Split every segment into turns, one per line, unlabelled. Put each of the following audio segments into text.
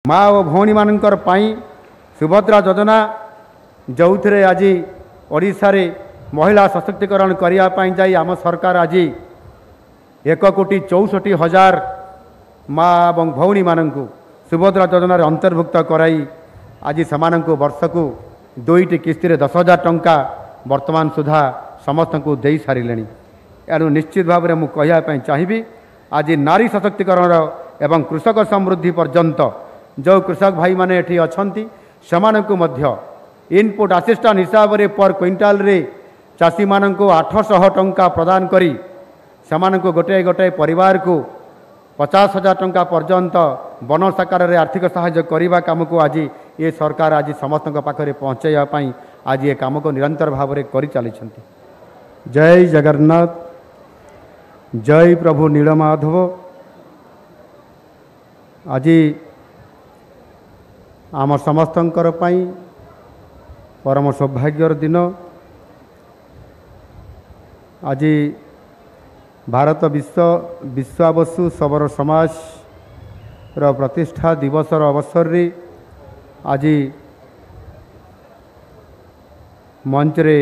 माँ और भौणी मानकर पाई सुभद्रा योजना जो थे आज ओडिशा रे महिला सशक्तिकरण करने जाई आम सरकार आज 1,64,00,000 माँ और भौणी मानू सुभद्रा योजना अंतर्भुक्त कराई आज से वर्ष को 2टी किस्ती 10,000 टंका वर्तमान सुधा समस्त को दे सारे एणु निश्चित भाव में मुझे चाहिए आज नारी सशक्तिकरण एवं कृषक समृद्धि पर्यंत जो कृषक भाई माने एठी अछंती समानकु मध्य इनपुट असिस्टेंट हिसाब रे पर क्विंटाल रे चाषी मानक 800 टंका प्रदान करी समानकु गोटे गोटे परिवार को 50,000 टंका पर्यंत वन साकार रे आर्थिक सहायता करने काम को आज ये सरकार आज समस्त पाखरे पहुँचाई आज ये काम को निरंतर भाव में कर चली। जय जगन्नाथ, जय प्रभु नीलमाधव। आज आम समस्तंकर पाई परम सौभाग्यर दिन। आज भारत विश्वावसु सबर समाज रो प्रतिष्ठा दिवस अवसर रे आज मंच रे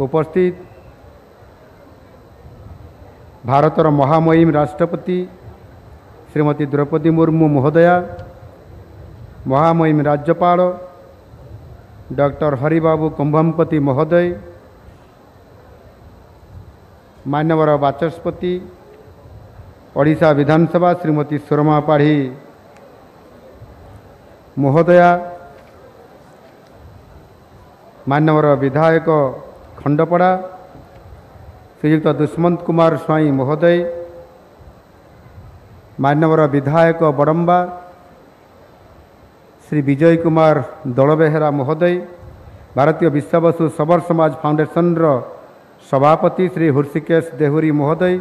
उपस्थित भारतर महामहिम राष्ट्रपति श्रीमती द्रौपदी मुर्मू महोदया, महामहिम राज्यपाल डॉक्टर हरिबाबू कुंभमपति महोदय, मान्यवर बाचस्पति ओडिशा विधानसभा श्रीमती सुरमा पाढ़ी महोदया, मान्यवर विधायक खंडपड़ा श्रीयुक्त दुष्मंत कुमार स्वाई महोदय, मान्यवर विधायक बड़म्बा श्री विजय कुमार दलबेहरा महोदय, भारतीय विश्वावसु सबर समाज फाउंडेशन सभापति श्री हृषिकेश देहुरी महोदय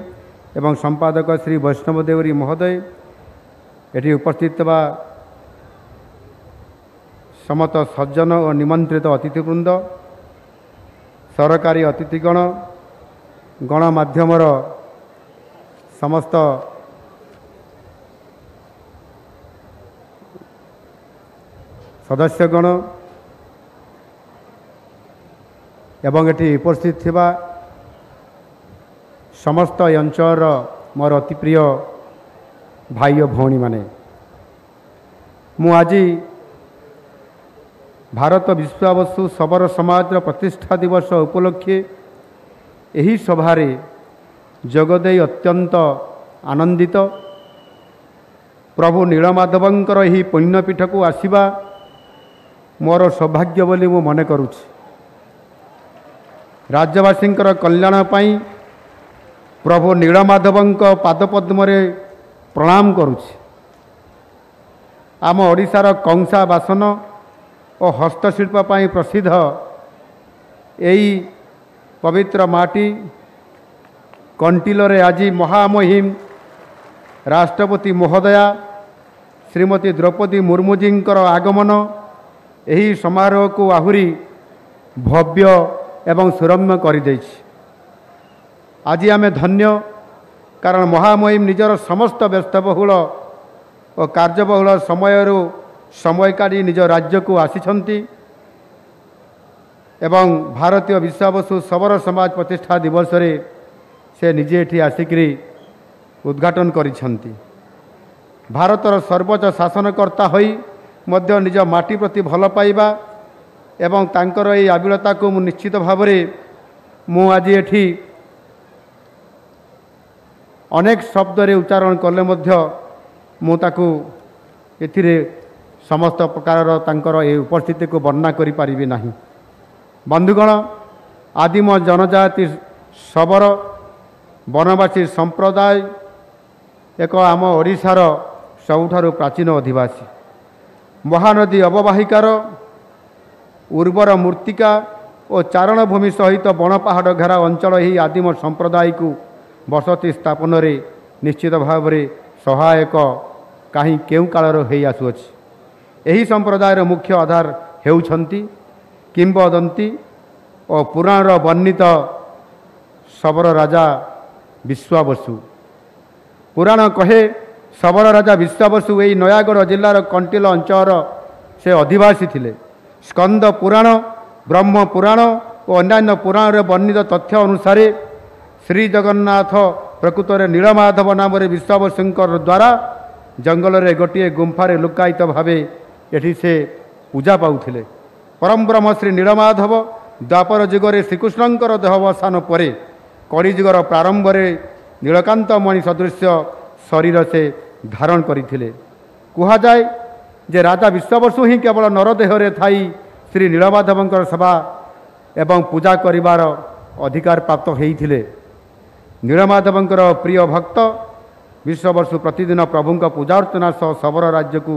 एवं संपादक श्री वैष्णव देहुरी महोदय, एटी उपस्थित समस्त सज्जन और निमंत्रित अतिथिवृंद, सरकारी अतिथिगण, गणमाध्यमर समस्त सदस्यगण एवं एटी उपस्थित थिबा समस्त अंचल मोर अति प्रिय भाई और भौणी माने, मु आज भारत विश्वावसु सबर समाज प्रतिष्ठा दिवस उपलक्षे यही सभारे जगदे अत्यंत आनंदित। प्रभु नीलमाधवंकर यही पुण्यपीठ को आसिबा मोर सौभाग्य बोली मु मने करुछि। राज्यवासींकर कल्याण पाई प्रभु नीलमाधवंक पादपद्मरे प्रणाम करुछि। आम ओडिशार कंसा बासन और हस्तशिल्प पाई प्रसिद्ध यही पवित्र माटी कंटिलोरे आज महामहिम राष्ट्रपति महोदया श्रीमती द्रौपदी मुर्मूजींकर आगमन यही समारोह को आहुरी भव्य एवं सुरम्य कर। आज आमे धन्य, कारण महामहिम निजर समस्त व्यस्तबहुल और कार्यबहुल समय काढ़ी निज राज्य को आसिछंती एवं भारतीय विश्वावसु सबर समाज प्रतिष्ठा दिवस रे से निजे एठी आसिकरी उद्घाटन करिछंती। भारतर सर्वोच्च शासनकर्ता होई मध्य निज माटी प्रति भल पाइबा एवं तांकर एई आबिलता को मु निश्चित भाव मु आज एठी अनेक शब्द रे उच्चारण कले मध्य मु ताकू एथिरे समस्त प्रकार तांकर ए उपस्थिति को वर्णना करि पारिबि नाही। बंधुगण, आदिम जनजाति सबर वनवासी संप्रदाय एक आम ओडिशार सबुठारु प्राचीन अधिवासी, महानदी अववाहिकार उर्वर मृत्तिका और चारण भूमि सहित बण पहाड़ घेरा अंचल ही आदिम संप्रदाय को बसति स्थापन रे निश्चित भाव में सहायक कहीं केउ कालर हो आसुअछि। यही संप्रदायर मुख्य आधार हेउछंती किंबदंती और पुराण वर्णित सबर राजा विश्वावसु। पुराण कहे ଶବର ରାଜା ବିଶ୍ୱାବସୁ ଏହି ନୟାଗଡ଼ ଜିଲ୍ଲାର କଣ୍ଟିଲ ଅଞ୍ଚଳର ସେ ଅଧିବାସୀ ଥିଲେ। ସ୍କନ୍ଦ ପୁରାଣ, ବ୍ରହ୍ମ ପୁରାଣ ଓ ଅନ୍ୟାନ୍ୟ ପୁରାଣରେ ବର୍ଣ୍ଣିତ ତଥ୍ୟ ଅନୁସାରେ ଶ୍ରୀ ଜଗନ୍ନାଥ ପ୍ରକୃତରେ ନୀଳମାଧବ ନାମରେ ବିଶ୍ୱାବସୁଙ୍କ ଦ୍ୱାରା ଜଙ୍ଗଲରେ ଗୋଟିଏ ଗୁମ୍ଫାରେ ଲୁକାୟିତ ଭାବେ ଏଠି ସେ ପୂଜା ପାଉଥିଲେ। ପରମ ବ୍ରହ୍ମ ଶ୍ରୀ ନୀଳମାଧବ ଦ୍ୱାପର ଯୁଗରେ ଶ୍ରୀକୃଷ୍ଣଙ୍କର ଦେହାବସାନ ପରେ କଳିଯୁଗର ପ୍ରାରମ୍ଭରେ ନୀଳକାନ୍ତମଣି ସଦୃଶ୍ୟ ଶରୀର ସେ ଧାରଣ କରିଥିଲେ। କୁହାଯାଏ ଯେ ରାଜା ବିଶ୍ୱାବସୁ ହିଁ କେବଳ ନରଦେହରେ ଥାଇ ଶ୍ରୀ ନୀଳମାଧବଙ୍କର ସେବା ଏବଂ ପୂଜା କରିବାର ଅଧିକାର ପ୍ରାପ୍ତ ହୋଇଥିଲେ। ନୀଳମାଧବଙ୍କର ପ୍ରିୟ ଭକ୍ତ ବିଶ୍ୱାବସୁ ପ୍ରତିଦିନ ପ୍ରଭୁଙ୍କ ପୂଜାର୍ଚ୍ଚନା ସହ ଶବର ରାଜ୍ୟକୁ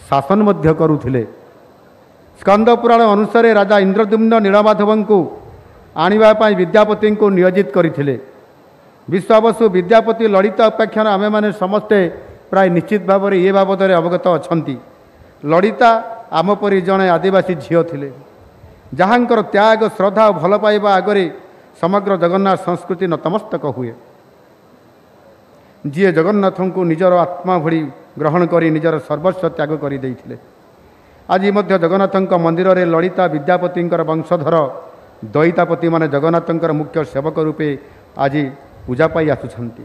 ଶାସନ ମଧ୍ୟ କରୁଥିଲେ। ସ୍କନ୍ଦ ପୁରାଣ ଅନୁସାରେ ରାଜା ଇନ୍ଦ୍ରଦ୍ୟୁମ୍ନ ନୀଳମାଧବଙ୍କୁ ଆଣିବା ପାଇଁ ବିଦ୍ୟାପତିଙ୍କୁ ନିୟୋଜିତ କରିଥିଲେ। ବିଶ୍ୱାବସୁ ବିଦ୍ୟାପତି ଲଳିତା ଅପେକ୍ଷାର ଆମେମାନେ ସମସ୍ତେ ପ୍ରାୟ ନିଶ୍ଚିତ ଭାବରେ ଏ ବାବଦରେ ଅବଗତ ଅଛନ୍ତି। ଲଳିତା ଆମ ପରି ଜଣେ ଆଦିବାସୀ ଝିଅ ଥିଲେ, ଯାହାଙ୍କର ତ୍ୟାଗ, ଶ୍ରଦ୍ଧା ଓ ଭଲ ପାଇବା ଆଗରେ ସମଗ୍ର ଜଗନ୍ନାଥ ସଂସ୍କୃତି ନତମସ୍ତକ ହୁଏ। ଯିଏ ଜଗନ୍ନାଥଙ୍କୁ ନିଜର ଆତ୍ମା ଭଳି ଗ୍ରହଣ କରି ନିଜର ସର୍ବସ୍ୱ ତ୍ୟାଗ କରିଦେଇଥିଲେ। ଆଜି ମଧ୍ୟ ଜଗନ୍ନାଥଙ୍କ ମନ୍ଦିରରେ ଲଳିତା ବିଦ୍ୟାପତିଙ୍କର ବଂଶଧର ଦଇତାପତିମାନେ ଜଗନ୍ନାଥଙ୍କର ମୁଖ୍ୟ ସେବକ ରୂପେ ଆଜି ପୂଜା ପାଇ ଆସୁଛନ୍ତି।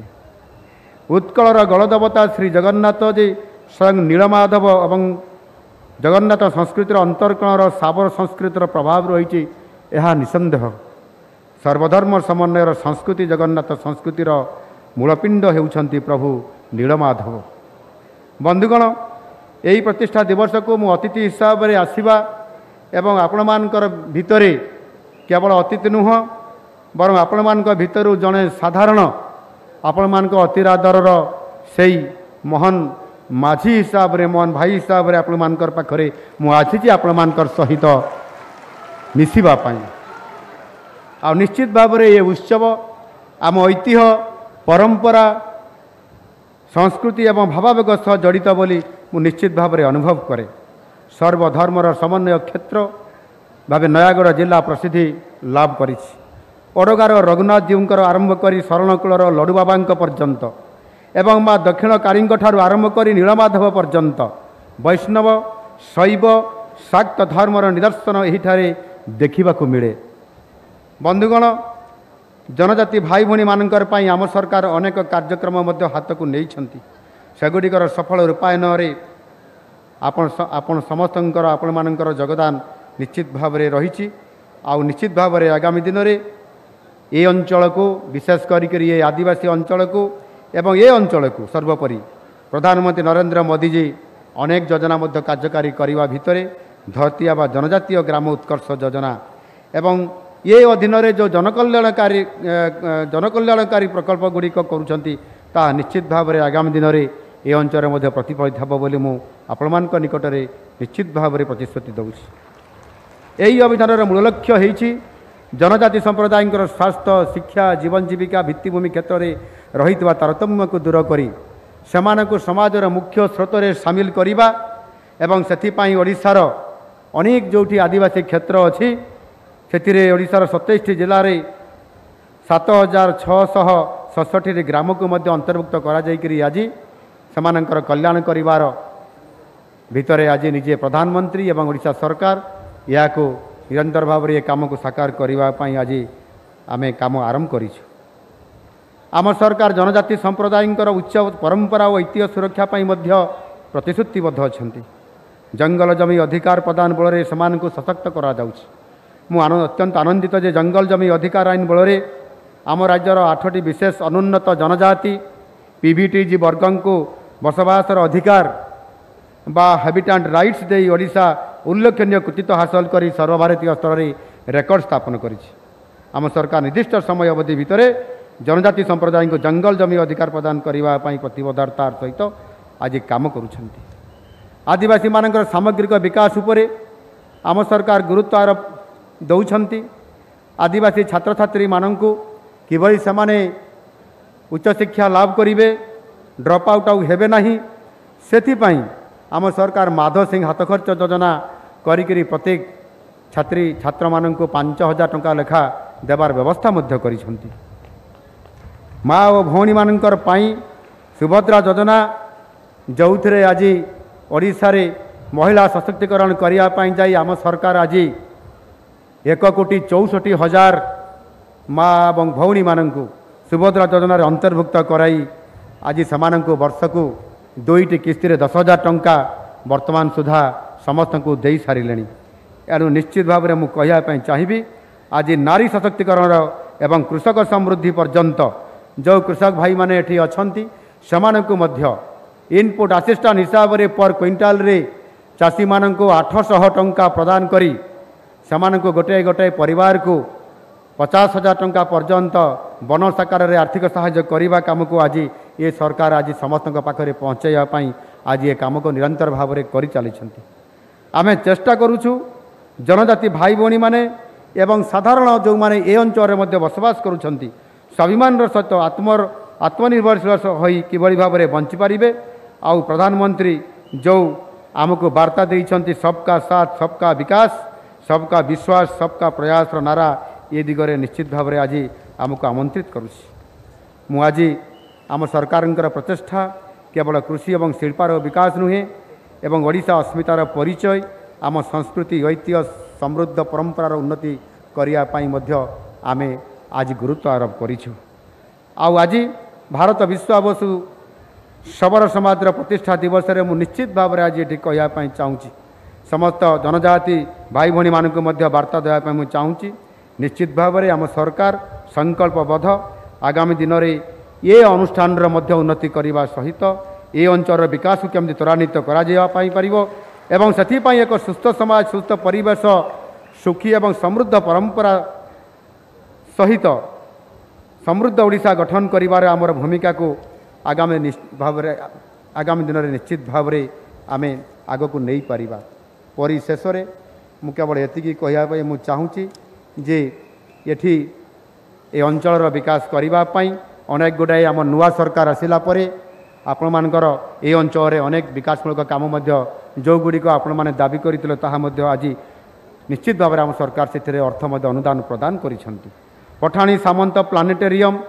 ଉତ୍କଳର ଗଳଦେବତା ଶ୍ରୀ ଜଗନ୍ନାଥ ଯେ ସ୍ୱୟଂ ନୀଳମାଧବ ଏବଂ ଜଗନ୍ନାଥ ସଂସ୍କୃତିର ଅନ୍ତର୍କଣର ସାବର ସଂସ୍କୃତିର ପ୍ରଭାବ ରହିଛି, ଏହା ନିଃସନ୍ଦେହ। ସର୍ବଧର୍ମ ସମନ୍ୱୟର ସଂସ୍କୃତି ଜଗନ୍ନାଥ ସଂସ୍କୃତିର ମୂଳପିଣ୍ଡ ହେଉଛନ୍ତି ପ୍ରଭୁ ନୀଳମାଧବ। ବନ୍ଧୁଗଣ, ଏହି ପ୍ରତିଷ୍ଠା ଦିବସକୁ ମୁଁ ଅତିଥି ହିସାବରେ ଆସିବା ଏବଂ ଆପଣମାନଙ୍କର ଭିତରେ କେବଳ ଅତିଥି ନୁହଁ, ବରଂ ଆପଣମାନଙ୍କ ଭିତରୁ ଜଣେ ସାଧାରଣ ଆପଣମାନଙ୍କ ଅତିରାଦରର ସେଇ ମହାନ ମାଝୀ ହିସାବରେ, ମହାନ ଭାଇ ହିସାବରେ ଆପଣମାନଙ୍କର ପାଖରେ ମୁଁ ଆସିଛି ଆପଣମାନଙ୍କର ସହିତ ମିଶିବା ପାଇଁ। ଆଉ ନିଶ୍ଚିତ ଭାବରେ ଏ ଉତ୍ସବ ଆମ ଐତିହ୍ୟ, ପରମ୍ପରା, ସଂସ୍କୃତି ଏବଂ ଭାବାବେଗ ସହ ଜଡ଼ିତ ବୋଲି ମୁଁ ନିଶ୍ଚିତ ଭାବରେ ଅନୁଭବ କରେ। ସର୍ବଧର୍ମର ସମନ୍ୱୟ କ୍ଷେତ୍ର ଭାବେ ନୟାଗଡ଼ ଜିଲ୍ଲା ପ୍ରସିଦ୍ଧି ଲାଭ କରିଛି। ଓଡ଼ଗାର ରଘୁନାଥ ଜୀଉଙ୍କର ଆରମ୍ଭ କରି ଶରଣକୂଳର ଲଡ଼ୁବାବାଙ୍କ ପର୍ଯ୍ୟନ୍ତ ଏବଂ ମା ଦକ୍ଷିଣକାଳୀଙ୍କଠାରୁ ଆରମ୍ଭ କରି ନୀଳମାଧବ ପର୍ଯ୍ୟନ୍ତ ବୈଷ୍ଣବ, ଶୈବ, ଶାକ୍ତ ଧର୍ମର ନିଦର୍ଶନ ଏହିଠାରେ ଦେଖିବାକୁ ମିଳେ। ବନ୍ଧୁଗଣ, ଜନଜାତି ଭାଇ ଭଉଣୀମାନଙ୍କର ପାଇଁ ଆମ ସରକାର ଅନେକ କାର୍ଯ୍ୟକ୍ରମ ମଧ୍ୟ ହାତକୁ ନେଇଛନ୍ତି। ସେଗୁଡ଼ିକର ସଫଳ ରୂପାୟନରେ ଆପଣ ସମସ୍ତଙ୍କର ଆପଣମାନଙ୍କର ଯୋଗଦାନ ନିଶ୍ଚିତ ଭାବରେ ରହିଛି। ଆଉ ନିଶ୍ଚିତ ଭାବରେ ଆଗାମୀ ଦିନରେ ଏ ଅଞ୍ଚଳକୁ, ବିଶେଷ କରିକରି ଏ ଆଦିବାସୀ ଅଞ୍ଚଳକୁ ଏବଂ ଏ ଅଞ୍ଚଳକୁ ସର୍ବୋପରି ପ୍ରଧାନମନ୍ତ୍ରୀ ନରେନ୍ଦ୍ର ମୋଦିଜୀ ଅନେକ ଯୋଜନା ମଧ୍ୟ କାର୍ଯ୍ୟକାରୀ କରିବା ଭିତରେ ଧରତୀଆ ବା ଜନଜାତୀୟ ଗ୍ରାମ ଉତ୍କର୍ଷ ଯୋଜନା ଏବଂ ଏ ଅଧୀନରେ ଯେଉଁ ଜନକଲ୍ୟାଣକାରୀ ପ୍ରକଳ୍ପ ଗୁଡ଼ିକ କରୁଛନ୍ତି, ତାହା ନିଶ୍ଚିତ ଭାବରେ ଆଗାମୀ ଦିନରେ ଏ ଅଞ୍ଚଳରେ ମଧ୍ୟ ପ୍ରତିଫଳିତ ହେବ ବୋଲି ମୁଁ ଆପଣମାନଙ୍କ ନିକଟରେ ନିଶ୍ଚିତ ଭାବରେ ପ୍ରତିଶ୍ରୁତି ଦେଉଛି। ଏହି ଅଭିଯାନର ମୂଳ ଲକ୍ଷ୍ୟ ହେଉଛି ଜନଜାତି ସମ୍ପ୍ରଦାୟଙ୍କର ସ୍ୱାସ୍ଥ୍ୟ, ଶିକ୍ଷା, ଜୀବନ ଜୀବିକା ଭିତ୍ତିଭୂମି କ୍ଷେତ୍ରରେ ରହିଥିବା ତାରତମ୍ୟକୁ ଦୂର କରି ସେମାନଙ୍କୁ ସମାଜର ମୁଖ୍ୟ ସ୍ରୋତରେ ସାମିଲ କରିବା ଏବଂ ସେଥିପାଇଁ ଓଡ଼ିଶାର ଅନେକ ଯେଉଁଠି ଆଦିବାସୀ କ୍ଷେତ୍ର ଅଛି, ସେଥିରେ ଓଡ଼ିଶାର 27ଟି ଜିଲ୍ଲାରେ 7667ଟି ଗ୍ରାମକୁ ମଧ୍ୟ ଅନ୍ତର୍ଭୁକ୍ତ କରାଯାଇକରି ଆଜି ସେମାନଙ୍କର କଲ୍ୟାଣ କରିବାର ଭିତରେ ଆଜି ନିଜେ ପ୍ରଧାନମନ୍ତ୍ରୀ ଏବଂ ଓଡ଼ିଶା ସରକାର ଏହାକୁ ନିରନ୍ତର ଭାବରେ ଏ କାମକୁ ସାକାର କରିବା ପାଇଁ ଆଜି ଆମେ କାମ ଆରମ୍ଭ କରିଛୁ। ଆମ ସରକାର ଜନଜାତି ସମ୍ପ୍ରଦାୟଙ୍କର ଉଚ୍ଚ ପରମ୍ପରା ଓ ଐତିହ୍ୟ ସୁରକ୍ଷା ପାଇଁ ମଧ୍ୟ ପ୍ରତିଶ୍ରୁତିବଦ୍ଧ ଅଛନ୍ତି। ଜଙ୍ଗଲ ଜମି ଅଧିକାର ପ୍ରଦାନ ବଳରେ ସେମାନଙ୍କୁ ସଶକ୍ତ କରାଯାଉଛି। ମୁଁ ଅତ୍ୟନ୍ତ ଆନନ୍ଦିତ ଯେ ଜଙ୍ଗଲ ଜମି ଅଧିକାର ଆଇନ ବଳରେ ଆମ ରାଜ୍ୟର 8ଟି ବିଶେଷ ଅନୁନ୍ନତ ଜନଜାତି PVTG ବର୍ଗଙ୍କୁ ବସବାସର ଅଧିକାର ବା ହାବିଟାଣ୍ଟ ରାଇଟ୍ସ ଦେଇ ଓଡ଼ିଶା ଉଲ୍ଲେଖନୀୟ କୃତିତ୍ୱ ହାସଲ କରି ସର୍ବଭାରତୀୟ ସ୍ତରରେ ରେକର୍ଡ ସ୍ଥାପନ କରିଛି। ଆମ ସରକାର ନିର୍ଦ୍ଦିଷ୍ଟ ସମୟ ଅବଧି ଭିତରେ ଜନଜାତି ସମ୍ପ୍ରଦାୟଙ୍କୁ ଜଙ୍ଗଲ ଜମି ଅଧିକାର ପ୍ରଦାନ କରିବା ପାଇଁ ପ୍ରତିବଦ୍ଧତାର ସହିତ ଆଜି କାମ କରୁଛନ୍ତି। ଆଦିବାସୀମାନଙ୍କର ସାମଗ୍ରିକ ବିକାଶ ଉପରେ ଆମ ସରକାର ଗୁରୁତ୍ୱ ଆରୋପ ଦେଉଛନ୍ତି। ଆଦିବାସୀ ଛାତ୍ରଛାତ୍ରୀମାନଙ୍କୁ କିଭଳି ସେମାନେ ଉଚ୍ଚଶିକ୍ଷା ଲାଭ କରିବେ, ଡ୍ରପ୍ ଆଉଟ୍ ଆଉ ହେବେ ନାହିଁ, ସେଥିପାଇଁ ଆମ ସରକାର ମାଧବ ସିଂ ହାତ ଖର୍ଚ୍ଚ ଯୋଜନା କରିକିରି ପ୍ରତ୍ୟେକ ଛାତ୍ରମାନଙ୍କୁ 5000 ଟଙ୍କା ଲେଖା ଦେବାର ବ୍ୟବସ୍ଥା ମଧ୍ୟ କରିଛନ୍ତି। ମା ଓ ଭଉଣୀମାନଙ୍କର ପାଇଁ ସୁଭଦ୍ରା ଯୋଜନା जो थे आज ओडिशारे महिला सशक्तिकरण करने जाई आम सरकार आज 1,64,00,000 माँ और भौणी मानू सुभद्रा योजन अंतर्भुक्त कराई आज से वर्ष को 2टी किस्ती 10,000 टंका वर्तमान सुधा समस्त को दे सारे एणु निश्चित भाव में मुझे चाहिए आज नारी सशक्तिकरण एवं कृषक समृद्धि पर्यंत जो कृषक भाई माने एठी अछंती समानकु मध्य इनपुट असिस्टेंट हिसाब रे पर क्विंटाल रे चाषी मानक 800 टंका प्रदान करी समानकु गोटे गोटे परिवार को 50,000 टंका पर्यंत वन साकार रे आर्थिक सहायता करने काम को आज ये सरकार आज समस्त पाखे पहुँचाई आज ये काम को निरंतर भाव में कर चली आमे चेष्टा करुछु जनजाति भाई भौणी माने एवं साधारण जो माने ए अंचल में बसवास करुछंती स्वाभिमान सहित आत्मनिर्भरशील होई किभली भाव में बंची पारिबे आउ प्रधानमंत्री जो आमको वार्ता देइछंती सबका साथ सबका विकास सबका विश्वास सबका प्रयास नारा ये दिगरे निश्चित भाव में आज आमको आमंत्रित करुछि मु आज आम सरकार प्रचेष्टा केवल कृषि और शिल्पार विकास नुहे एवं ओडिशा अस्मितार परिचय आम संस्कृति ऐतिह्य समृद्ध परंपरार उन्नति करने आमे आज गुरुत्व आरोप करिछु आउ आज भारत विश्वाबसु शबर समाज प्रतिष्ठा दिवस रे मु निश्चित भाव में आज ये कहवाई चाहूँगी समस्त जनजाति भाई भौणी मानक वार्ता देवाई मुझे चाहूँगी निश्चित भाव में आम सरकार संकल्पबद्ध आगामी दिन में ये अनुष्ठान उन्नति करने सहित ये अंचल विकास को केमती त्वरान्वित एवं से एक सुस्थ समाज सुस्थ परिवेश सुखी एवं समृद्ध परंपरा सहित समृद्ध ओडिशा गठन करिवार आमर भूमिका को आगामी भाव आगामी दिन में निश्चित भाव में आमे आग को नहीं पारिबा परिशेष में मु केवल एतिकी कहवाई मु चाहूँगी जे एठी ए अंचल विकास करने अनेक गुड़ाए आम नुआ सरकार आसिला परे आपण मानकर ए अंचल अनेक विकासमूलक काम जो गुड़िक आपण माने दाबी करथिले ताहा मध्य आज निश्चित भाव में आम सरकार से अर्थ अनुदान प्रदान करिसेंती पठाणी सामंत प्लानेटेरियम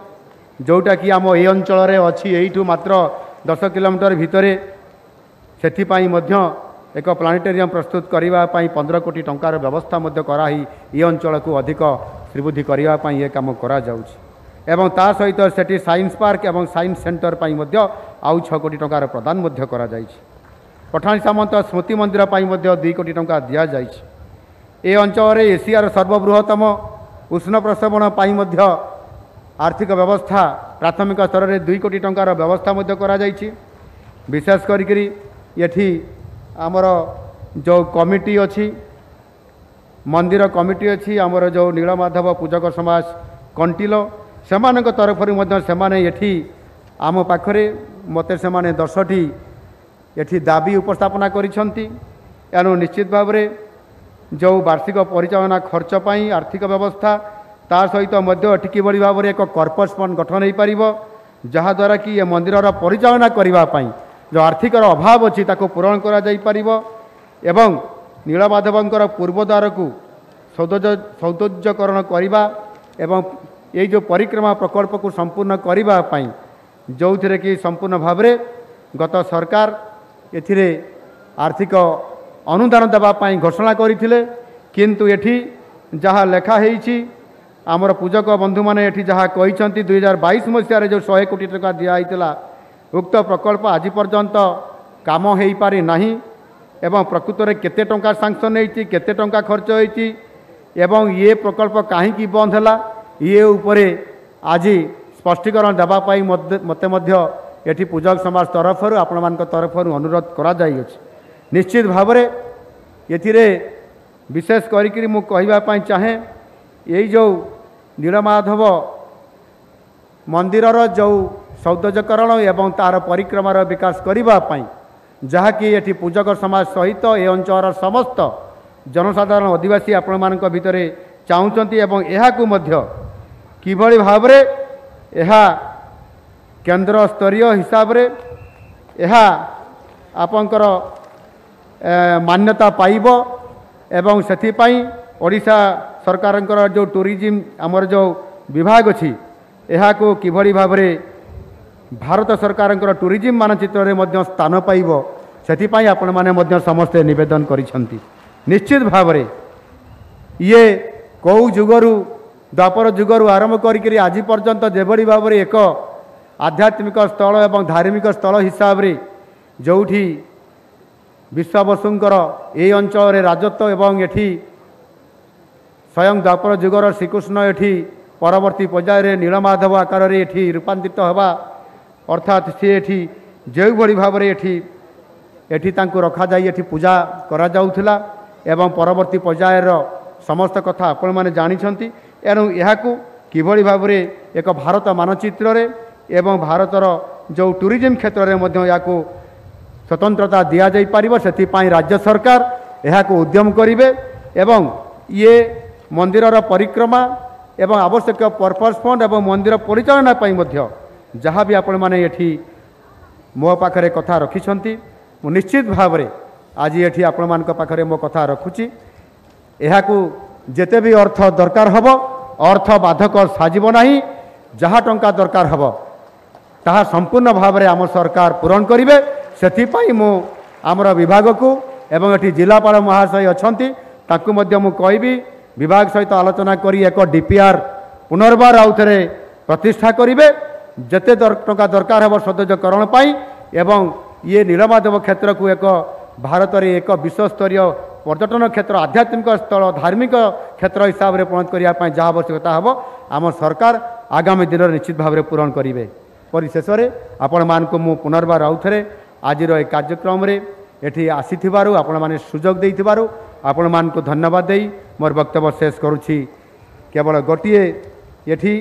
जोटा कि आम ए अंचल अच्छी यू मात्र 10 किलोमीटर भितर से एक प्लानेटेरियम प्रस्तुत करने 15 कोटी टंकार व्यवस्था कराई ये अंचल को अधिक श्रीबुद्धि करने ये कम करा जाउछि एवं ता सहित सेठी साइंस पार्क एवं साइंस सेंटर आउ 6 कोटी टंकार प्रदान करा जाइछि पठाणी सामंत स्मृति मंदिर 2 कोटी टंका दिया जाइछि ए अंचल एशियार सर्वबृहत्तम उष्ण प्रसवण आर्थिक व्यवस्था प्राथमिक स्तर में 2 कोटी टंकार व्यवस्था करा जाइछि विशेष करी ये आमर जो कमिटी अच्छी मंदिर कमिटी अच्छी आमर जो नीलमाधव पूजक समाज कंटिल सेमानक तरफ से आम पाखरे मते से 10टी ये दाबी उपस्थापना करिसेंती एणु निश्चित भाव में जो वार्षिक परिचालना खर्च पाई आर्थिक व्यवस्था ता सहित किभली भाव में एक कॉर्पस फंड गठन हो पार जहाद्वारा कि ये मंदिर परिचालना करने जो आर्थिक अभाव अच्छी ताको पूरण करा जाई परिबो एवं नीलमाधवंकर पूर्वद्वार को सौंदर्यकरण करने एवं ये जो परिक्रमा प्रकल्प को संपूर्ण करने जो थे कि संपूर्ण भाव में गत सरकार एथिरे आर्थिक अनुदान देवाई घोषणा करथिले किंतु एठी जहाँ लेखा है आमर पूजक बंधु मैंने जहाँ कहते 2022 मसीह जो 100 कोटी टका दिखाई उक्त प्रकल्प आज पर्यंत काम हो पारि नहीं एवं प्रकृत में केते टंका सांक्शन होती केते टंका खर्च होती एवं ये प्रकल्प कहीं बंद है ये उपरे आज स्पष्टीकरण देवाई मते एठी पूजक समाज तरफ आपण मान तरफ अनुरोध करा जाइए निश्चित भाव में ये विशेष करी मु कहवाई चाहे यही जो नीलमाधव मंदिरर जो सौंदर्यकरण एवं तार परिक्रमार विकास करने जहाँकि ये पूजक समाज सहित ए अंचल समस्त जनसाधारण आदिवासी आपण मान भितर चाहूँगी एवं यह किभली भाव में यह केंद्र स्तरीय हिसाब रे यह आपंकर मान्यता पाइब एवं से ओडिशा सरकार जो टूरिज्म आमर जो विभाग अच्छी यह को किभली भाव में भारत सरकार टूरिज्म मानचित्र में स्थान पाइब से आपण मैंने समस्ते नवेदन करिसेंती। निश्चित भाव में ये कौ जुगरु द्वापर जुगरु आरंभ करी आज पर्यंत जेभली भाव में एक आध्यात्मिक स्थल एवं धार्मिक स्थल हिसाब से जोठी विश्वावसुंकर ये अंचल राजत्व एवं एठी स्वयं द्वापर जुगर श्रीकृष्ण एठी परवर्ती पर्यायर नीलमाधव आकार में एठी रूपांतरित हवा अर्थात सी एठी जो भली भाव में एठी तांको रखा जाई एठी पूजा करा जाउथिला एवं परवर्ती पर्यायर समस्त कथा आपण माने जानिछंती। एणु याकू किभली भाव में एक भारत मानचित्र रे एवं भारतर जो टूरिज्म क्षेत्र में मध्य याकू स्वतंत्रता दिया जाई पारिबो सेथिपाई राज्य सरकार याकू उद्यम करिवे एवं ये मंदिरर परिक्रमा एवं आवश्यक पर्पस फंड एवं मंदिर परिचालना पाई मध्य जहाँ भी आपण माने एठी मो पाखरे कथा रखिछंती मु निश्चित भाव में आज एठी आपण मान पाखरे मो कथा रखुची। एहाकू जेते भी अर्थ दरकार हब अर्थ बाधक साजिब नाही जहाँ टंका दरकार हब ताहा संपूर्ण भाव में आम सरकार पूरण करिवे सेथिपाई मु आमर विभाग को एवं एठी जिलापाल महाशय अछंती ताकू मध्य मु कहबी विभाग सहित आलोचना करी एक डीपीआर पुनर्बार आउ थे प्रतिष्ठा करिवे जेते टंका दरकार हब सौंदर्यकरण पाई एवं ये नीलमाधव क्षेत्र को एक भारत में एक विश्वस्तरीय पर्यटन क्षेत्र आध्यात्मिक स्थल धार्मिक क्षेत्र हिसाब से परिणत करने जहाँ आवश्यकता हम आम सरकार आगामी दिन में निश्चित भाव में पूरण करेंगे। परिशेष में आपण मान को मु पुनर्बार आउ थे आज कार्यक्रम रे एठी आसीथिबारु आपण माने सुजोग देइथिबारु आपण मान को धन्यवाद देई मोर वक्तव्य शेष करुछि। केवल गोटिए एठी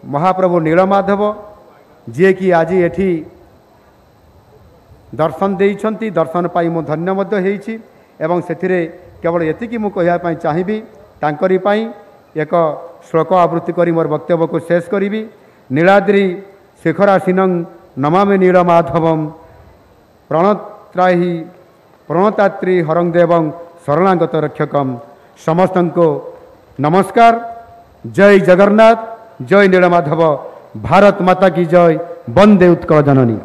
महाप्रभु नीलमाधव जी कि आज एठी दर्शन देइछंती दर्शन पाई मु धन्य मध्य हेइछि एवं सेथिरे केवल एतिकी मु कहिया पई चाहिबी तांकरी पई एक श्लोक आवृत्ति करी मोर वक्तव्य को शेष करिबी। नीलाद्रि शिखरासीनं नमामि नीलमाधवं प्रणत्राहि प्रणतात्री हरं देवं शरणागत रक्षकम। समस्त को नमस्कार। जय जगन्नाथ जय नीलमाधव। भारत माता की जय। वंदे उत्कल जननी।